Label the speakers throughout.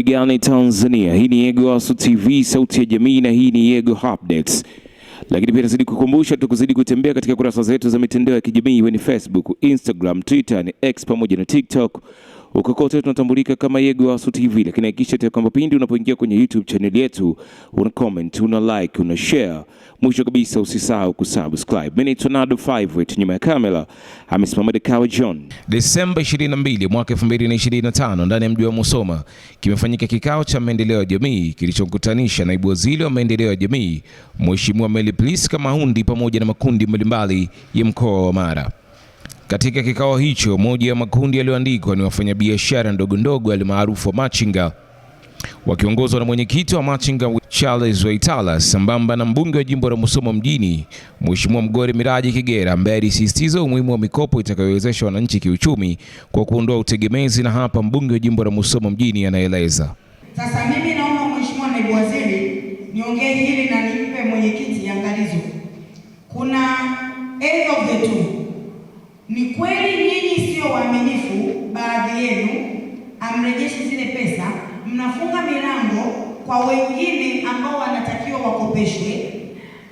Speaker 1: gani Tanzania? Hii ni Yego Hustle TV, sauti ya jamii, na hii ni Yego Updates. Lakini pia nazidi kukumbusha tukuzidi kutembea katika kurasa zetu za mitandao ya kijamii, iwe ni Facebook, Instagram, Twitter, ni X pamoja na TikTok. Huko kote tunatambulika kama Yego Hustle TV, lakini hakikisha kwamba pindi unapoingia kwenye YouTube channel yetu una comment, una like, una share. Mwisho kabisa usisahau kusubscribe. Mimi ni Tornado 5 nyuma ya kamera amesimama Dekawa John.
Speaker 2: Desemba 22 mwaka 2025 ndani ya mji wa Musoma kimefanyika kikao cha maendeleo ya jamii kilichokutanisha naibu waziri wa maendeleo ya jamii Mheshimiwa Priska Mahundi pamoja na makundi mbalimbali ya mkoa wa Mara. Katika kikao hicho, moja ya makundi yaliyoandikwa ni wafanyabiashara ndogo ndogo almaarufu machinga, wakiongozwa na mwenyekiti wa machinga Charles Waitala sambamba na mbunge wa jimbo la Musoma mjini Mheshimiwa Mgore Miraji Kigera, ambaye alisisitiza umuhimu wa mikopo itakayowezesha wananchi kiuchumi kwa kuondoa utegemezi. Na hapa mbunge wa jimbo la Musoma mjini anaeleza.
Speaker 3: Sasa mimi naomba Mheshimiwa Naibu Waziri niongee hili na nimpe mwenyekiti angalizo. Kuna end of the two. Ni kweli nyinyi sio waaminifu, baadhi yenu amrejeshi zile pesa, mnafunga milango kwa wengine ambao wanatakiwa wakopeshwe,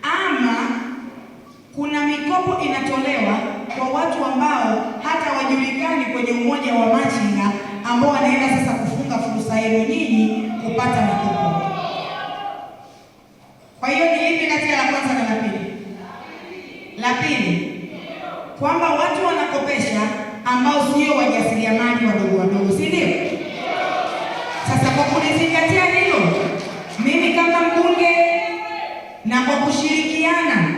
Speaker 3: ama kuna mikopo inatolewa kwa watu ambao hata wajulikani kwenye umoja wa machinga, ambao wanaenda sasa kufunga fursa yenu nyinyi kupata mikopo. Kwa hiyo ni hivi kati ya la kwanza na la pili. La pili, kwamba watu wanakopesha ambao sio wajasiriamali wadogo, si ndio? Sasa kwa kulizingatia hilo, mimi kama mbunge na kwa kushirikiana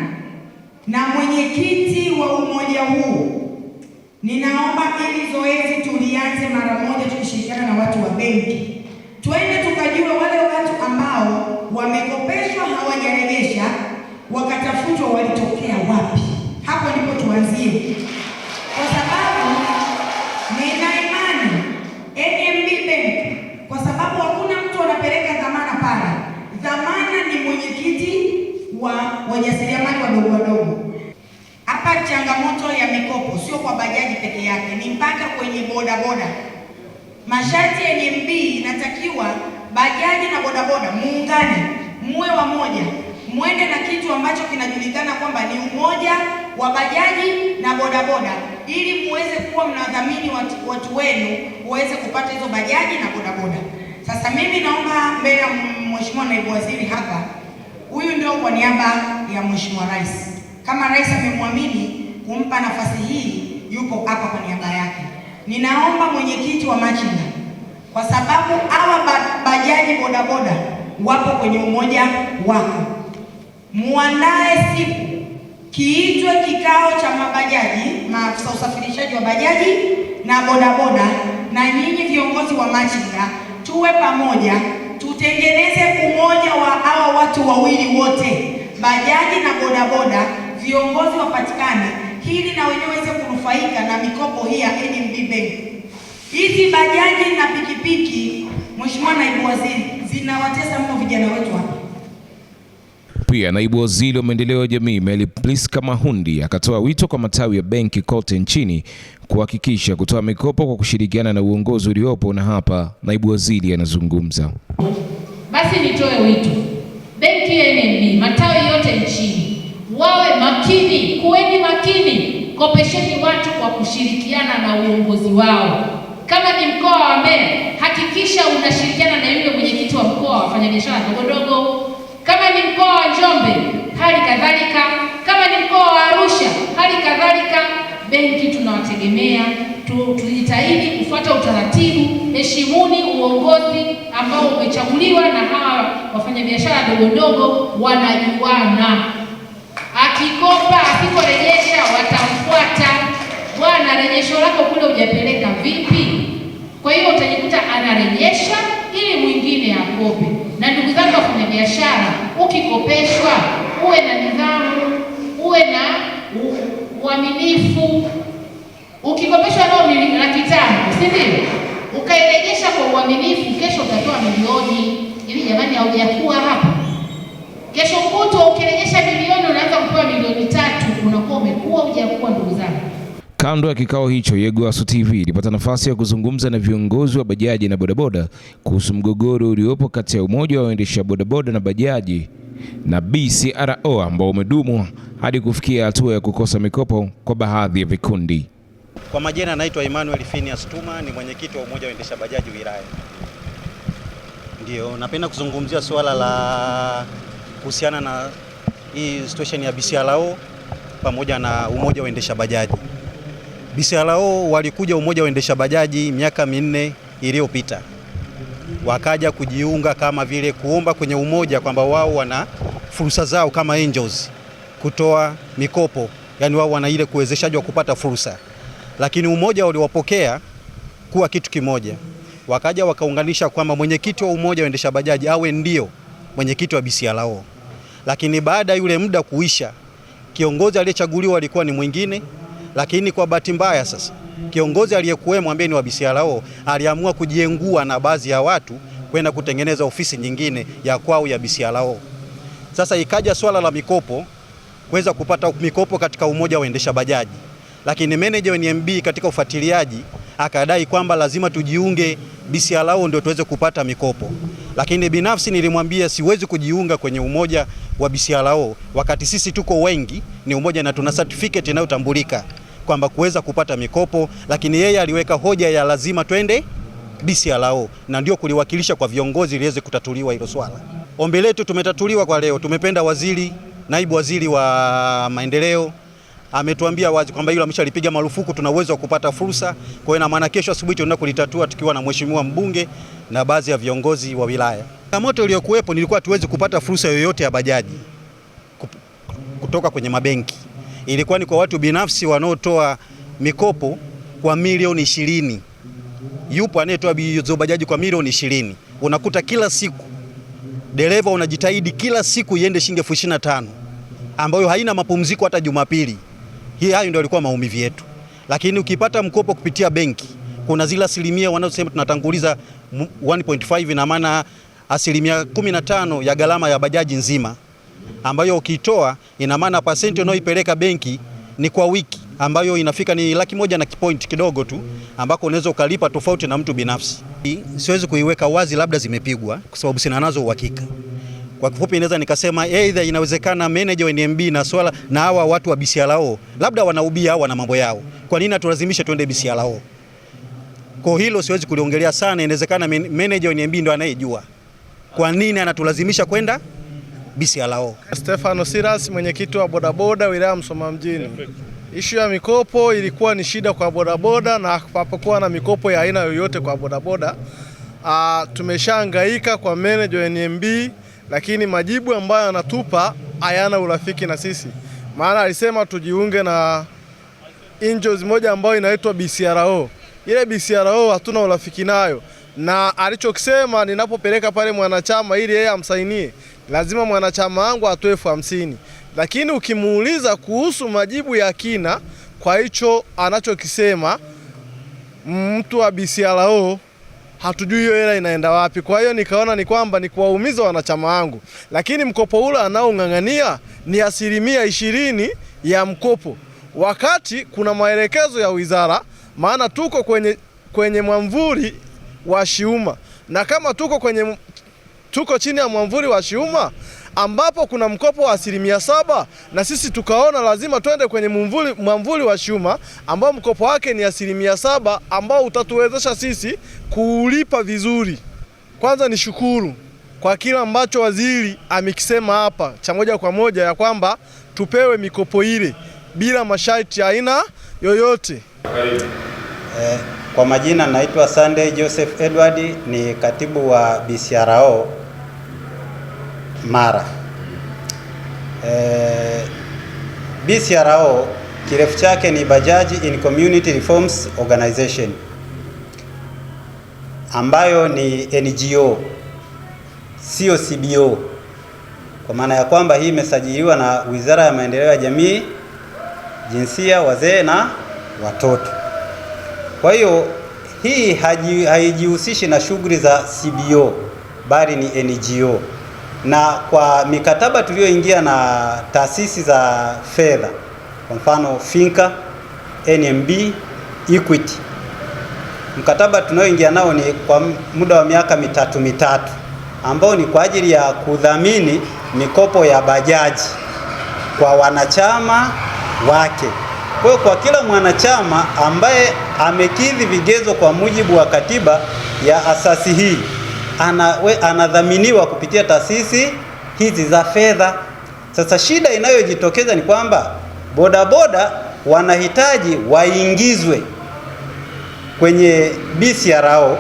Speaker 3: na mwenyekiti wa umoja huu, ninaomba ili zoezi tulianze mara moja, tukishirikiana na watu wa benki, twende tukajue wale watu ambao wamekopeshwa hawajarejesha, wakatafutwa walitokea wapi. Hapo ndipo tuanzie, kwa sababu nina imani NMB Bank, kwa sababu hakuna mtu anapeleka dhamana pale. Dhamana ni mwenyekiti wa wajasiriamali wadogo. Hapa changamoto ya mikopo sio kwa bajaji peke yake, ni mpaka kwenye bodaboda. Masharti ya NMB inatakiwa bajaji na bodaboda muungane, muwe wamoja, mwende na kitu ambacho kinajulikana kwamba ni umoja wa bajaji na bodaboda, ili muweze kuwa mnadhamini watu wenu uweze kupata hizo bajaji na bodaboda. Sasa mimi naomba mbele ya Mheshimiwa Naibu Waziri hapa, huyu ndio kwa niaba ya Mheshimiwa Rais. Kama Rais amemwamini kumpa nafasi hii, yupo hapa kwa niaba yake. Ninaomba mwenyekiti wa machinga, kwa sababu hawa bajaji bodaboda wapo kwenye umoja wako, muandae siku kiitwe kikao cha mabajaji, maafisa usafirishaji wa bajaji na bodaboda, na nyinyi viongozi wa machinga tuwe pamoja, tutengeneze umoja wa hawa watu wawili wote, bajaji na bodaboda, viongozi wapatikane, hili na wenyewe waweze kunufaika na mikopo hii ya NMB Bank. Hizi bajaji na pikipiki, Mheshimiwa Naibu Waziri, zinawatesa mno vijana wetu hapa.
Speaker 2: Pia naibu waziri wa maendeleo ya jamii Priska Mahundi akatoa wito kwa matawi ya benki kote nchini kuhakikisha kutoa mikopo kwa kushirikiana na uongozi uliopo, na hapa naibu waziri anazungumza.
Speaker 4: Basi nitoe wito, benki ya NMB, matawi yote nchini wawe makini, kuweni makini, kopesheni watu kwa kushirikiana na uongozi wao. Kama ni mkoa wa Mbeya, hakikisha unashirikiana na yule mwenyekiti wa mkoa wa wafanyabiashara ndogo. Kama ni mkoa wa Njombe, hali kadhalika. Kama ni mkoa wa Arusha, hali kadhalika. Benki tunawategemea, tujitahidi kufuata utaratibu, heshimuni uongozi ambao umechaguliwa na hawa wafanyabiashara ndogo, wanajuana. Akikopa, asiporejesha watamfuata. Bwana, rejesho lako kule hujapeleka vipi? Kwa hiyo utajikuta anarejesha ili mwingine akope. Na ndugu zangu wafanyabiashara, ukikopeshwa uwe na nidhamu, uwe na uaminifu. Ukikopeshwa nao $500,000, si ndio? Ukairejesha kwa uaminifu, kesho utatoa milioni. Hivi jamani, haujakuwa hapa? Kesho kutwa ukirejesha milioni unaanza kupewa milioni 3, unakuwa umekuwa hujakuwa, ndugu zangu.
Speaker 2: Kando ya kikao hicho, Yegowasu TV ilipata nafasi ya kuzungumza na viongozi wa bajaji na bodaboda kuhusu mgogoro uliopo kati ya umoja wa waendesha bodaboda na bajaji na BCRO ambao umedumu hadi kufikia hatua ya kukosa mikopo kwa baadhi ya vikundi.
Speaker 5: Kwa majina anaitwa Emmanuel Phineas Tuma, ni mwenyekiti wa umoja wa waendesha bajaji wilaya. Ndio, napenda kuzungumzia swala la kuhusiana na hii situation ya BCRO pamoja na umoja wa waendesha bajaji. BCRO walikuja umoja wa waendesha bajaji miaka 4 iliyopita. Wakaja kujiunga kama vile kuomba kwenye umoja kwamba wao wana fursa zao kama angels kutoa mikopo, yani wao wana ile kuwezeshaji wa kupata fursa. Lakini umoja uliwapokea kuwa kitu kimoja. Wakaja wakaunganisha kwamba mwenyekiti wa umoja wa waendesha bajaji awe ndio mwenyekiti wa BCRO. Lakini baada yule muda kuisha, kiongozi aliyechaguliwa alikuwa ni mwingine, lakini kwa bahati mbaya sasa kiongozi aliyekuwemo ambaye ni wa BCRO aliamua kujiengua na baadhi ya watu kwenda kutengeneza ofisi nyingine ya kwao ya BCRO. Sasa ikaja swala la mikopo, kuweza kupata mikopo katika umoja wa waendesha bajaji. Lakini manager wa NMB katika ufuatiliaji akadai kwamba lazima tujiunge BCRO ndio tuweze kupata mikopo. Lakini binafsi nilimwambia siwezi kujiunga kwenye umoja wa BCRO wakati sisi tuko wengi, ni umoja na tuna certificate inayotambulika kwamba kuweza kupata mikopo, lakini yeye aliweka hoja ya lazima twende BCRO na ndio kuliwakilisha kwa viongozi liweze kutatuliwa hilo swala. Ombi letu tumetatuliwa kwa leo. Tumependa naibu waziri wa maendeleo ametuambia wazi kwamba hilo ameshalipiga marufuku, tuna uwezo wa kupata fursa. Kwa hiyo na maana kesho asubuhi tunaenda kulitatua tukiwa na mheshimiwa mbunge na baadhi ya viongozi wa wilaya. Changamoto iliyokuwepo nilikuwa tuwezi kupata fursa yoyote ya bajaji kutoka kwenye mabenki. Ilikuwa ni kwa watu binafsi wanaotoa mikopo kwa milioni 20. Yupo anayetoa hizo bajaji kwa milioni 20. Unakuta kila siku dereva unajitahidi kila siku iende shilingi 25,000 ambayo haina mapumziko hata Jumapili. Hayo ndio ilikuwa maumivu yetu. Lakini ukipata mkopo kupitia benki, kuna zile asilimia wanaosema tunatanguliza 1.5, na maana asilimia 15 ya gharama ya bajaji nzima, ambayo ukitoa ina maana pasenti unayoipeleka benki ni kwa wiki, ambayo inafika ni 100,000 na kipoint kidogo tu, ambako unaweza ukalipa tofauti na mtu binafsi. Siwezi kuiweka wazi, labda zimepigwa kwa sababu sina nazo uhakika. Kwa kifupi inaweza nikasema aidha inawezekana manager wa NMB na swala na hawa watu wa BCRO labda wanaubia au wana mambo yao. Kwa nini atulazimishe tuende BCRO? Kwa hilo siwezi kuliongelea sana. Inawezekana manager wa NMB ndo anayejua kwa nini anatulazimisha kwenda BCRO.
Speaker 6: Stefano Silas, mwenyekiti wa bodaboda wilaya Msoma mjini. Ishu ya mikopo ilikuwa ni shida kwa bodaboda, na hapapokuwa na mikopo ya aina yoyote kwa bodaboda. Tumeshahangaika kwa manager wa NMB, lakini majibu ambayo anatupa hayana urafiki na sisi. Maana alisema tujiunge na angels moja ambayo inaitwa BCRO. Ile BCRO hatuna urafiki nayo, na alichokisema ninapopeleka pale mwanachama ili yeye amsainie, lazima mwanachama wangu atoe 50,000. Lakini ukimuuliza kuhusu majibu ya kina kwa hicho anachokisema mtu wa BCRO, hatujui hiyo hela inaenda wapi. Kwa hiyo nikaona ni kwamba ni kuwaumiza wanachama wangu, lakini mkopo ule anaong'ang'ania ni 20% ya mkopo, wakati kuna maelekezo ya wizara, maana tuko kwenye mwamvuli wa SHIUMA, na kama tuko chini ya mwamvuli wa SHIUMA ambapo kuna mkopo wa 7%, na sisi tukaona lazima twende kwenye mwamvuli wa SHIUMA ambao mkopo wake ni 7%, ambao utatuwezesha sisi kuulipa vizuri. Kwanza ni shukuru kwa kila ambacho waziri amekisema hapa cha moja kwa moja ya kwamba tupewe mikopo ile bila masharti aina yoyote.
Speaker 5: Kwa majina naitwa Sunday Joseph Edward, ni katibu wa BCRO Mara. BCRO kirefu chake ni Bajaji in Community Reforms Organization, ambayo ni NGO, sio CBO, kwa maana ya kwamba hii imesajiliwa na Wizara ya Maendeleo ya Jamii, Jinsia, Wazee na Watoto. Kwa hiyo hii haijihusishi na shughuli za CBO bali ni NGO. Na kwa mikataba tuliyoingia na taasisi za fedha, kwa mfano Finka,
Speaker 7: NMB, Equity. Mkataba tunaoingia nao ni kwa muda wa miaka mitatu ambao ni kwa ajili ya kudhamini mikopo ya bajaji kwa wanachama wake. Kwa hiyo kwa kila mwanachama ambaye amekidhi vigezo kwa mujibu wa katiba ya asasi hii anadhaminiwa kupitia taasisi hizi za fedha. Sasa shida inayojitokeza ni kwamba bodaboda wanahitaji waingizwe kwenye BCRO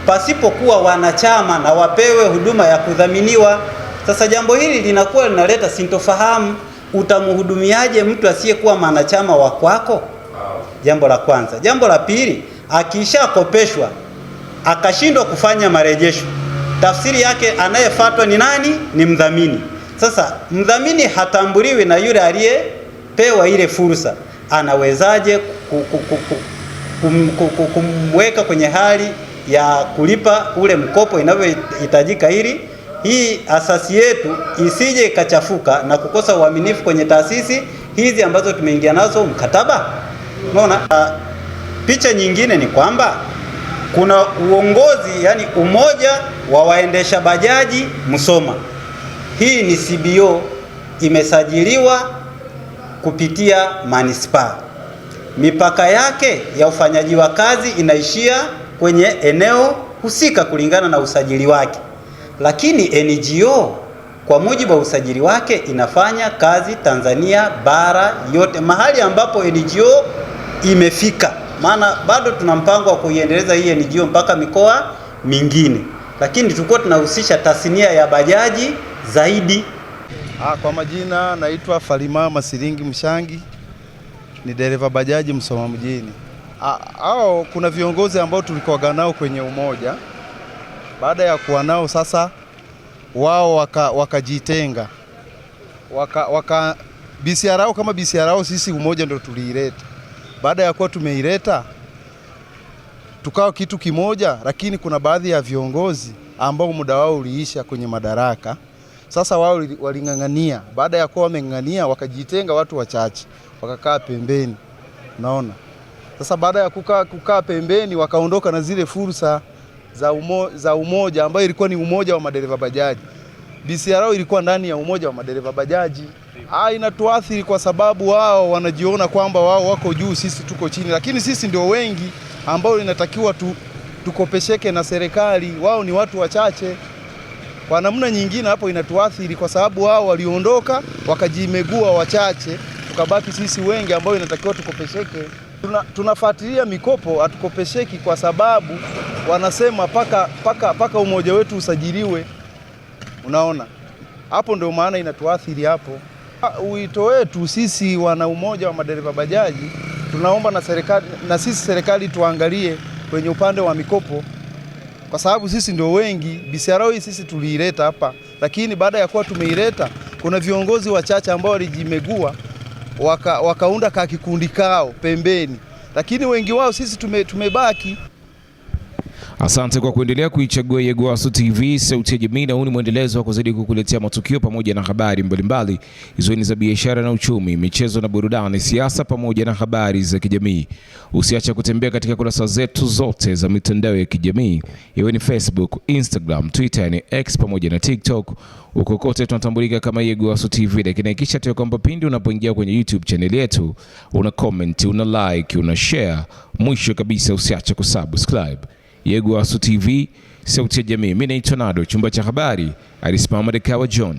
Speaker 7: pasipokuwa wanachama na wapewe huduma ya kudhaminiwa. Sasa jambo hili linakuwa linaleta sintofahamu. Utamhudumiaje mtu asiyekuwa mwanachama wa kwako? Jambo la kwanza. Jambo la pili, akishakopeshwa akashindwa kufanya marejesho, tafsiri yake anayefuatwa ni nani? Ni mdhamini. Sasa mdhamini hatambuliwi na yule aliyepewa ile fursa. Anawezaje kumweka kwenye hali ya kulipa ule mkopo inavyohitajika ili hii asasi yetu isije ikachafuka na kukosa uaminifu kwenye taasisi hizi ambazo tumeingia nazo mkataba? Unaona, picha nyingine ni kwamba kuna uongozi, yani umoja wa waendesha bajaji Musoma. Hii ni CBO, imesajiliwa kupitia manispaa. Mipaka yake ya ufanyaji wa kazi inaishia kwenye eneo husika kulingana na usajili wake. Lakini NGO kwa mujibu wa usajili wake inafanya kazi Tanzania bara yote, mahali ambapo NGO imefika. Maana bado tuna mpango wa kuiendeleza hii NGO mpaka mikoa mingine, lakini tulikuwa tunahusisha tasnia ya bajaji zaidi.
Speaker 8: Kwa majina naitwa Falima Masiringi Mshangi, ni dereva bajaji Musoma mjini. Kuna viongozi ambao tulikuwa nao kwenye umoja. Baada ya kuwa nao sasa wao wakajitenga. BCRO kama BCRO sisi umoja ndio tuliileta. Baada ya kuwa tumeileta tukawa kitu kimoja, lakini kuna baadhi ya viongozi ambao muda wao uliisha kwenye madaraka. Sasa wao waling'ang'ania. Baada ya kuwa wameng'ang'ania wakajitenga watu wachache, wakakaa pembeni. Unaona? Sasa baada ya kukaa pembeni wakaondoka na zile fursa za umoja ambayo ilikuwa ni umoja wa madereva bajaji. BCRO ilikuwa ndani ya umoja wa madereva bajaji. Inatuathiri kwa sababu wao wanajiona kwamba wao wako juu, sisi tuko chini, lakini sisi ndio wengi ambao inatakiwa tukopesheke na serikali. Wao ni watu wachache. Kwa namna nyingine hapo inatuathiri kwa sababu wao waliondoka wakajimegua wachache, tukabaki sisi wengi ambao inatakiwa tukopesheke. Tunafuatilia mikopo, hatukopesheki kwa sababu wanasema paka umoja wetu usajiliwe. Unaona? Hapo ndio maana inatuathiri hapo. Wito wetu sisi wana umoja wa madereva bajaji, tunaomba na sisi serikali tuangalie kwenye upande wa mikopo, kwa sababu sisi ndio wengi. BCRO hii sisi tuliileta hapa, lakini baada ya kuwa tumeileta kuna viongozi wachache ambao walijimegua wakaunda kikundi kao pembeni, lakini wengi wao sisi tumebaki.
Speaker 2: Asante kwa kuendelea kuichagua Yegowasu TV, sauti ya jamii, na huu ni mwendelezo wa kuzidi kukuletea matukio pamoja na habari mbalimbali. Hizo ni za biashara na uchumi, michezo na burudani, siasa pamoja na habari za kijamii. Usiache kutembea katika kurasa zetu zote za mitandao ya kijamii, iwe ni Facebook, Instagram, Twitter, ni X pamoja na TikTok. Uko kote tunatambulika kama Yegowasu TV, lakini kisha tu kwamba pindi unapoingia kwenye YouTube channel yetu, una comment, una like, una share, mwisho kabisa usiache kusubscribe. Yegowasu TV, sauti ya jamii. Mimi naitwa Nado, chumba cha habari alisimama Dekawa John.